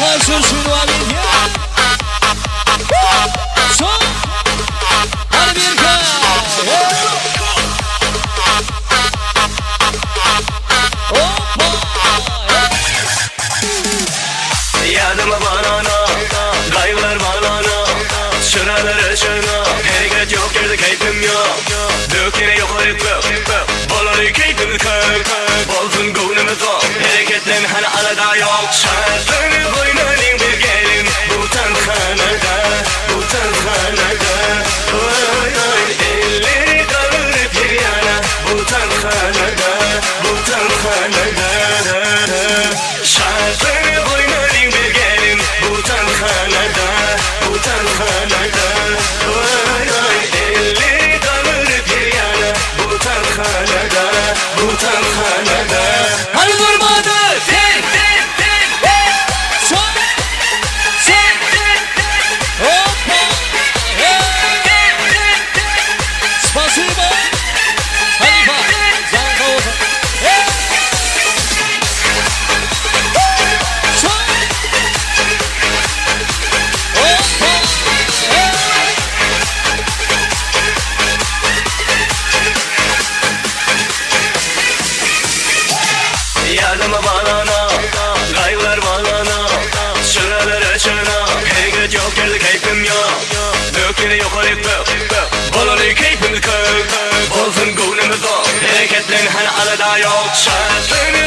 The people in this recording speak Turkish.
Hazır şunu alayım ya. Son. Hadi bir kere. Hoppa. Yardıma banana, kaygılar banana, şuralar aşağına, hareket yok yerde keyfim yok. Dök yine yukarı bök, baları keyfim kök. Bolsun gönlümüz o, hareketlen hani arada yok. Şartlarını oynayın bir gelin, bu tanhanada, bu tanhanada. Oy oy, elleri kalır bir yana, bu tanhanada, bu tanhanada. Şartlarını oynayın bir gelin, bu tanhanada, bu tanhanada. Oy oy, elleri kalır bir yana, bu tanhanada, bu tanhanada. Hadi durmadı. Son. Hoppa. Spasibo. Halifa. Zanka olsa. Son. Hoppa. Yardıma bağlana, kaygılar bağlana, şuralar aşağına, hareket yok yerde keyfim yok. Dök yine yukarı bök, baları keyfim kök. Bolsun gönlümüz o, hareketlen hani arada yok. Şartlarını